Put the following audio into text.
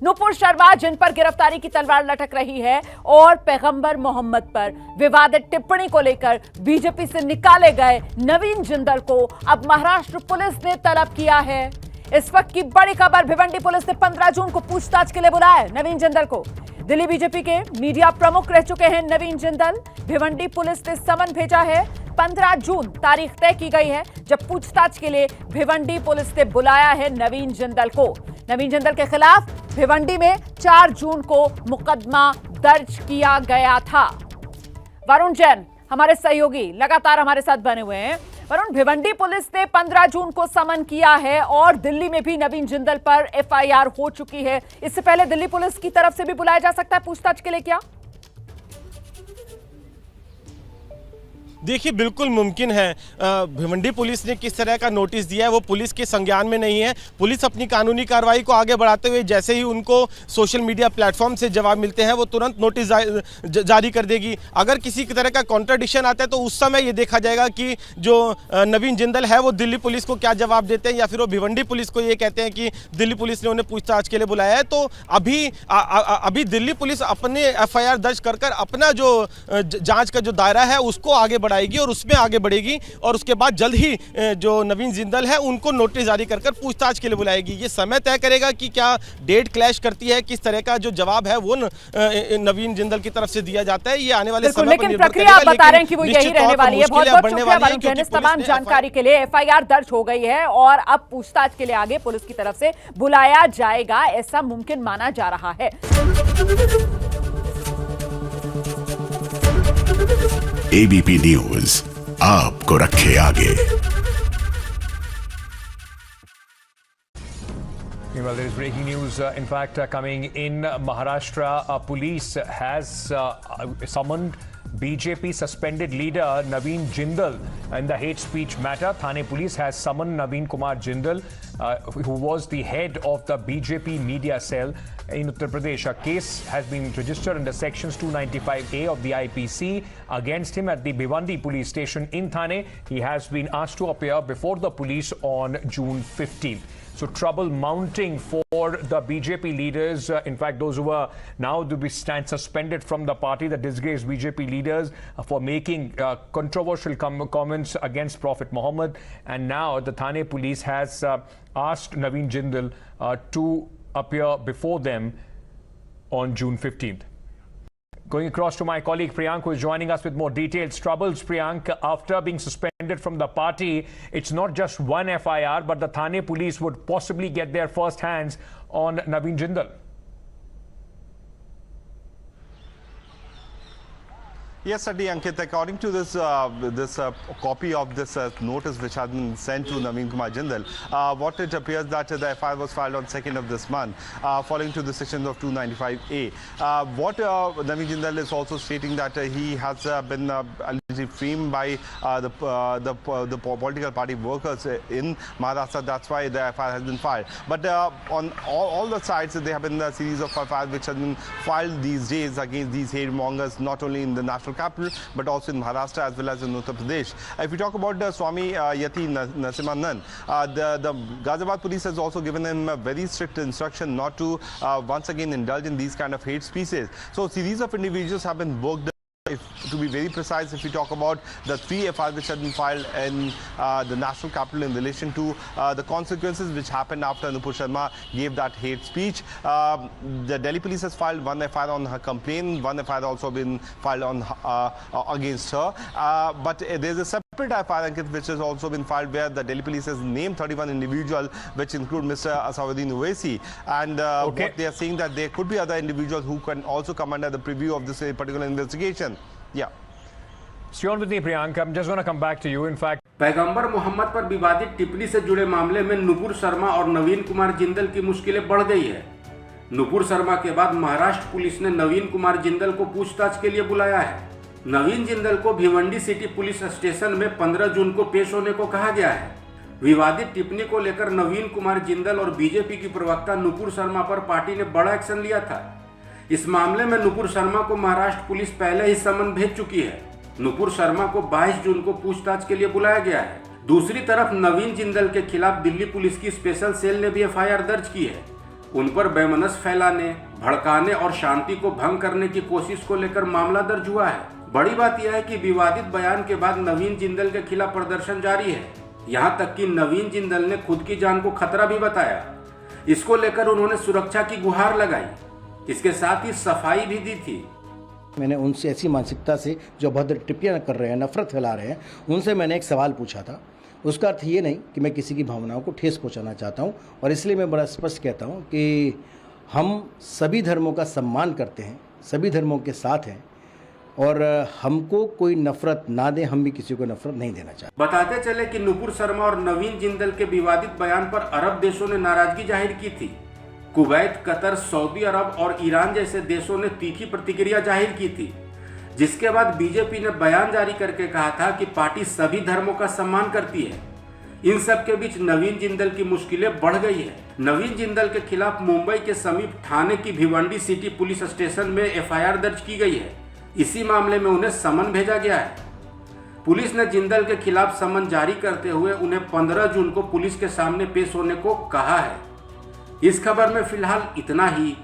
नुपुर शर्मा जिन पर गिरफ्तारी की तलवार लटक रही है और पैगंबर मोहम्मद पर विवादित टिप्पणी को लेकर बीजेपी से निकाले गए नवीन जिंदल को अब महाराष्ट्र पुलिस ने तलब किया है। इस वक्त की बड़ी खबर, भिवंडी पुलिस ने 15 जून को पूछताछ के लिए बुलाया नवीन जिंदल को। दिल्ली बीजेपी के मीडिया प्रमुख रह चुके हैं नवीन जिंदल। भिवंडी पुलिस ने समन भेजा है। 15 जून तारीख तय की गई है जब पूछताछ के लिए भिवंडी पुलिस ने बुलाया है नवीन जिंदल को। नवीन जिंदल के खिलाफ भिवंडी में 4 जून को मुकदमा दर्ज किया गया था। वरुण जैन हमारे सहयोगी लगातार हमारे साथ बने हुए हैं। वरुण, भिवंडी पुलिस ने 15 जून को समन किया है और दिल्ली में भी नवीन जिंदल पर एफआईआर हो चुकी है। इससे पहले दिल्ली पुलिस की तरफ से भी बुलाया जा सकता है पूछताछ के लिए क्या? देखिए, बिल्कुल मुमकिन है। भिवंडी पुलिस ने किस तरह का नोटिस दिया है वो पुलिस के संज्ञान में नहीं है। पुलिस अपनी कानूनी कार्रवाई को आगे बढ़ाते हुए जैसे ही उनको सोशल मीडिया प्लेटफॉर्म से जवाब मिलते हैं वो तुरंत नोटिस जारी कर देगी। अगर किसी तरह का कॉन्ट्राडिक्शन आता है तो उस समय ये देखा जाएगा कि जो नवीन जिंदल है वो दिल्ली पुलिस को क्या जवाब देते हैं या फिर वो भिवंडी पुलिस को ये कहते हैं कि दिल्ली पुलिस ने उन्हें पूछताछ के लिए बुलाया है। तो अभी दिल्ली पुलिस अपने एफआईआर दर्ज कर अपना जो जाँच का जो दायरा है उसको आगे बढ़ाएगी और उसमें आगे बढ़ेगी और उसके बाद जल्द ही जो नवीन जिंदल है उनको नोटिस जारी कर पूछताछ के लिए बुलाएगी। ये समय तय करेगा कि क्या डेट क्लैश करती है, किस तरह का जो जवाब है वो नवीन जिंदल की तरफ से दिया जाता है। ये आने वाले समय पर निर्भर प्रक्रिया आप बता रहे हैं कि वो यही रहने वाली है। बहुत बहुत शुक्रिया वरुण जैन, इस तमाम जानकारी के लिए। एफआईआर दर्ज हो गई है और अब पूछताछ के लिए आगे पुलिस की तरफ से बुलाया जाएगा, ऐसा मुमकिन माना जा रहा है। एबीपी न्यूज आपको रखे आगे। Well, there is breaking news, in fact, coming in. Maharashtra police has summoned BJP suspended leader Naveen Jindal in the hate speech matter. Thane police has summoned Naveen Kumar Jindal, who was the head of the BJP media cell in Uttar Pradesh. A case has been registered under sections 295A of the IPC against him at the Bhiwandi police station in Thane. He has been asked to appear before the police on June 15th. So trouble mounting for the BJP leaders. In fact, those who are now to be stand suspended from the party, the disgraced BJP leaders, for making controversial comments against Prophet Muhammad. And now the Thane police has asked Naveen Jindal to appear before them on June 15th. Going across to my colleague Priyank, who is joining us with more details. Troubles, Priyank, after being suspended from the party, it's not just one FIR, but the Thane police would possibly get their first hands on Naveen Jindal. Yes, certainly, Ankit. According to this copy of this notice which has been sent to Naveen Kumar Jindal, what it appears that the FIR was filed on 2nd of this month, following to the sections of 295A. What Naveen Jindal is also stating that he has been allegedly framed by the political party workers in Maharashtra. That's why the FIR has been filed. But on all the sides, there have been a series of FIRs which have been filed these days against these hate mongers, not only in the national capital but also in Maharashtra as well as in Uttar Pradesh. If we talk about the Swami Yati Narasimhannan, the Ghaziabad police has also given him a very strict instruction not to once again indulge in these kind of hate speeches. So a series of individuals have been booked. To be very precise, if we talk about the 3 FIRs which have been filed in the national capital in relation to the consequences which happened after Nupur Sharma gave that hate speech. The Delhi police has filed 1 FIR on her complaint, 1 FIR also been filed on against her. But there's a separate FIR which has also been filed where the Delhi police has named 31 individuals, which include Mr. Asaduddin Owaisi. And what they are saying that there could be other individuals who can also come under the preview of this particular investigation. Yeah. Stay on with me, Priyank. I'm just going to come back to you. In fact, पैगंबर मोहम्मद पर विवादित टिप्पणी से जुड़े मामले में नुपुर शर्मा और नवीन कुमार जिंदल की मुश्किलें बढ़ गई है। नुपुर शर्मा के बाद महाराष्ट्र पुलिस ने नवीन कुमार जिंदल को पूछताछ के लिए बुलाया है। नवीन जिंदल को भिवंडी सिटी पुलिस स्टेशन में 15 जून को पेश होने को कहा गया है। विवादित टिप्पणी को लेकर नवीन कुमार जिंदल और बीजेपी की प्रवक्ता नुपुर शर्मा पर पार्टी ने बड़ा एक्शन लिया था। इस मामले में नुपुर शर्मा को महाराष्ट्र पुलिस पहले ही समन भेज चुकी है। नुपुर शर्मा को 22 जून को पूछताछ के लिए बुलाया गया है। दूसरी तरफ नवीन जिंदल के खिलाफ दिल्ली पुलिस की स्पेशल सेल ने भी एफआईआर दर्ज की है। उन पर बेमनस फैलाने, भड़काने और शांति को भंग करने की कोशिश को लेकर मामला दर्ज हुआ है। बड़ी बात यह है कि विवादित बयान के बाद नवीन जिंदल के खिलाफ प्रदर्शन जारी है। यहाँ तक कि नवीन जिंदल ने खुद की जान को खतरा भी बताया। इसको लेकर उन्होंने सुरक्षा की गुहार लगाई। इसके साथ ही सफाई भी दी थी। मैंने उनसे ऐसी मानसिकता से जो अभद्र टिप्पणियां कर रहे हैं, नफरत फैला रहे हैं, उनसे मैंने एक सवाल पूछा था। उसका अर्थ ये नहीं कि मैं किसी की भावनाओं को ठेस पहुंचाना चाहता हूं, और इसलिए मैं बड़ा स्पष्ट कहता हूं कि हम सभी धर्मों का सम्मान करते हैं, सभी धर्मों के साथ हैं, और हमको कोई नफरत ना दे, हम भी किसी को नफरत नहीं देना चाहते। बताते चले कि नुपुर शर्मा और नवीन जिंदल के विवादित बयान पर अरब देशों ने नाराजगी जाहिर की थी। कुवैत, कतर, सऊदी अरब और ईरान जैसे देशों ने तीखी प्रतिक्रिया जाहिर की थी, जिसके बाद बीजेपी ने बयान जारी करके कहा था कि पार्टी सभी धर्मों का सम्मान करती है। इन सब के बीच नवीन जिंदल की मुश्किलें बढ़ गई है। नवीन जिंदल के खिलाफ मुंबई के समीप ठाणे की भिवंडी सिटी पुलिस स्टेशन में एफआईआर दर्ज की गई है। इसी मामले में उन्हें समन भेजा गया है। पुलिस ने जिंदल के खिलाफ समन जारी करते हुए उन्हें 15 जून को पुलिस के सामने पेश होने को कहा है। इस खबर में फिलहाल इतना ही।